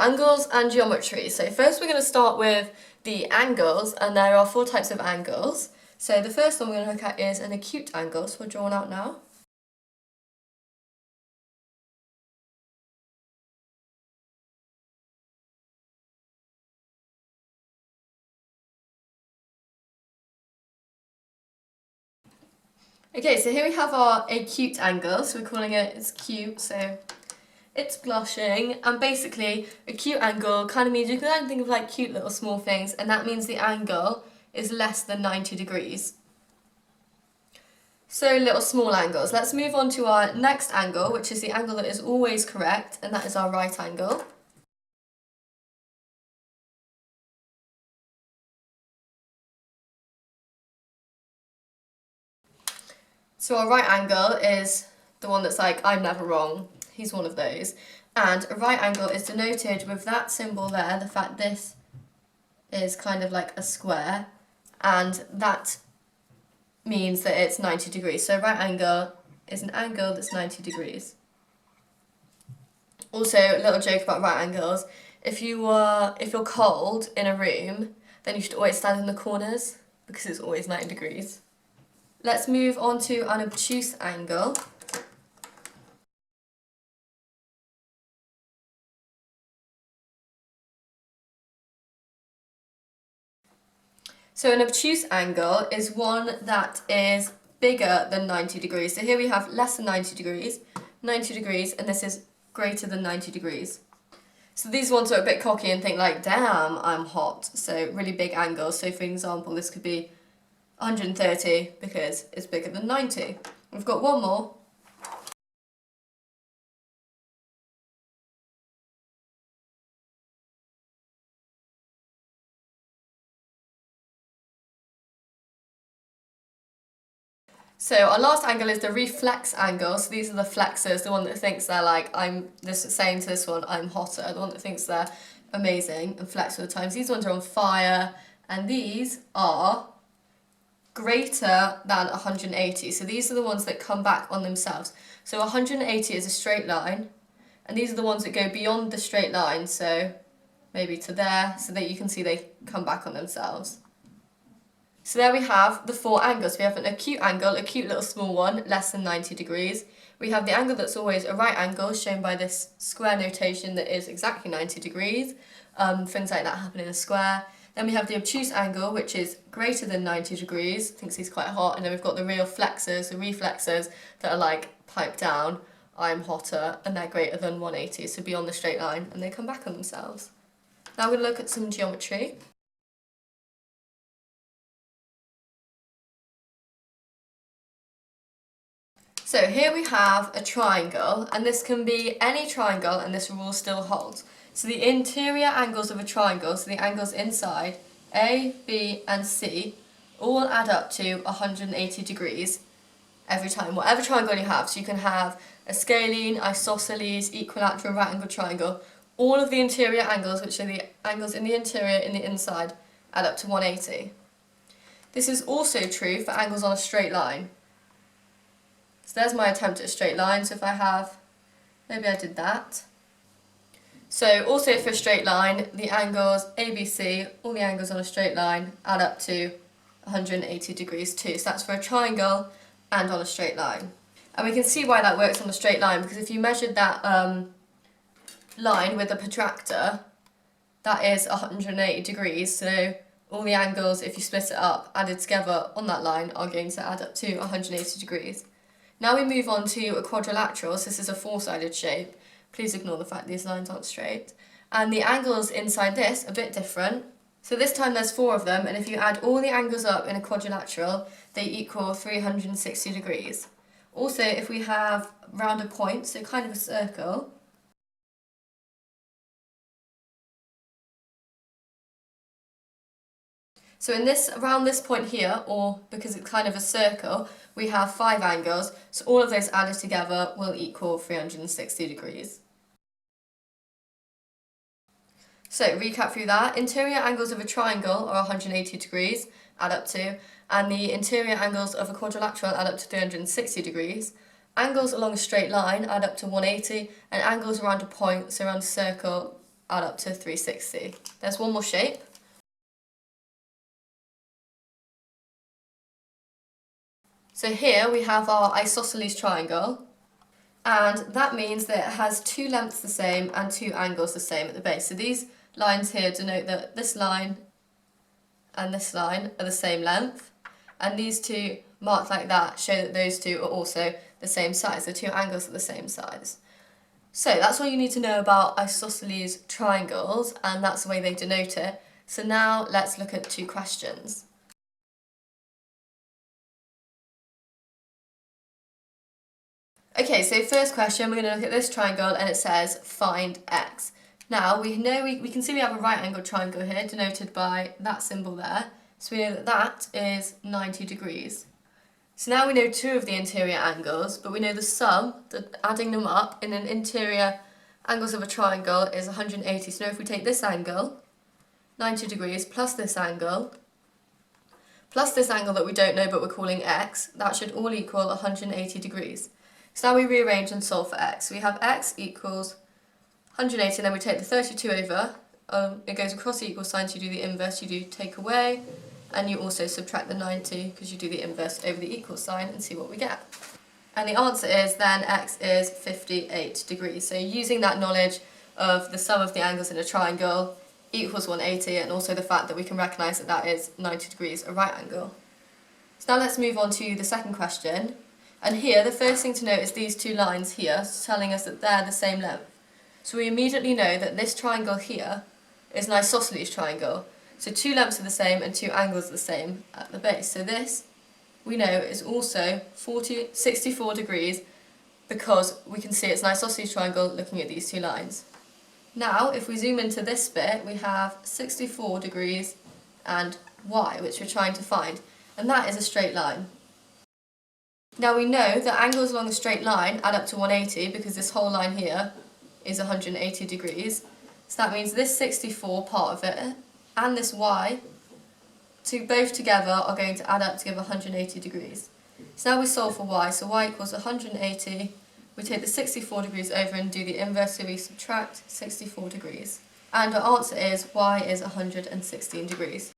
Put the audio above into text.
angles and geometry. So first we're going to start with the angles, and there are 4 types of angles. So the first one we're going to look at is an acute angle, so we'll draw one out now. Okay, so here we have our acute angle, so we're calling it's acute, so it's blushing, and basically acute angle kind of means you can think of like cute little small things, and that means the angle is less than 90 degrees. So little small angles. Let's move on to our next angle, which is the angle that is always correct, and that is our right angle. So our right angle is the one that's like, I'm never wrong. He's one of those. And a right angle is denoted with that symbol there, the fact this is kind of like a square, and that means that it's 90 degrees. So right angle is an angle that's 90 degrees. Also, a little joke about right angles. If you're cold in a room, then you should always stand in the corners because it's always 90 degrees. Let's move on to an obtuse angle. So an obtuse angle is one that is bigger than 90 degrees. So here we have less than 90 degrees, and this is greater than 90 degrees. So these ones are a bit cocky and think like, damn, I'm hot. So really big angles. So for example, this could be 130 because it's bigger than 90. We've got one more. So our last angle is the reflex angle. So these are the flexors, the one that thinks they're like, saying to this one, I'm hotter, the one that thinks they're amazing and flex all the time. So these ones are on fire, and these are greater than 180. So these are the ones that come back on themselves. So 180 is a straight line, and these are the ones that go beyond the straight line, so maybe to there, so that you can see they come back on themselves. So there we have the 4 angles. We have an acute angle, a cute little small one, less than 90 degrees. We have the angle that's always a right angle, shown by this square notation that is exactly 90 degrees. Things like that happen in a square. Then we have the obtuse angle, which is greater than 90 degrees, thinks he's quite hot. And then we've got the real flexors, the reflexors, that are like, pipe down, I'm hotter, and they're greater than 180, so beyond the straight line, and they come back on themselves. Now we're going to look at some geometry. So here we have a triangle, and this can be any triangle, and this rule still holds. So the interior angles of a triangle, so the angles inside, A, B, and C, all add up to 180 degrees every time, whatever triangle you have. So you can have a scalene, isosceles, equilateral, right angle triangle. All of the interior angles, which are the angles in the interior, in the inside, add up to 180. This is also true for angles on a straight line. So there's my attempt at a straight line. So if I have, maybe I did that. So also for a straight line, the angles ABC, all the angles on a straight line, add up to 180 degrees too. So that's for a triangle and on a straight line. And we can see why that works on a straight line, because if you measured that line with a protractor, that is 180 degrees. So all the angles, if you split it up, added together on that line, are going to add up to 180 degrees. Now we move on to a quadrilateral, so this is a 4-sided shape. Please ignore the fact these lines aren't straight. And the angles inside this are a bit different. So this time there's 4 of them, and if you add all the angles up in a quadrilateral, they equal 360 degrees. Also, if we have rounded points, so kind of a circle, so around this point here, or because it's kind of a circle, we have 5 angles, so all of those added together will equal 360 degrees. So recap through that, interior angles of a triangle are 180 degrees, add up to, and the interior angles of a quadrilateral add up to 360 degrees. Angles along a straight line add up to 180, and angles around a point, so around a circle, add up to 360. There's one more shape. So here we have our isosceles triangle, and that means that it has two lengths the same and two angles the same at the base. So these lines here denote that this line and this line are the same length, and these two marked like that show that those two are also the same size. The two angles are the same size. So that's all you need to know about isosceles triangles, and that's the way they denote it. So now let's look at two questions. Okay, so first question, we're going to look at this triangle and it says find x. Now we know we can see we have a right angled triangle here denoted by that symbol there. So we know that that is 90 degrees. So now we know two of the interior angles, but we know the sum, adding them up in an interior angles of a triangle is 180. So now if we take this angle, 90 degrees, plus this angle that we don't know but we're calling x, that should all equal 180 degrees. So now we rearrange and solve for x. So we have x equals 180, and then we take the 32 over, it goes across the equal sign, so you do the inverse, you do take away, and you also subtract the 90 because you do the inverse over the equal sign and see what we get. And the answer is then x is 58 degrees. So using that knowledge of the sum of the angles in a triangle equals 180, and also the fact that we can recognise that that is 90 degrees a right angle. So now let's move on to the second question. And here, the first thing to note is these two lines here telling us that they're the same length. So we immediately know that this triangle here is an isosceles triangle. So two lengths are the same and two angles are the same at the base. So this, we know, is also 64 degrees because we can see it's an isosceles triangle looking at these two lines. Now, if we zoom into this bit, we have 64 degrees and y, which we're trying to find. And that is a straight line. Now we know that angles along a straight line add up to 180 because this whole line here is 180 degrees. So that means this 64 part of it and this y both together are going to add up to give 180 degrees. So now we solve for y. So y equals 180. We take the 64 degrees over and do the inverse, so we subtract 64 degrees. And our answer is y is 116 degrees.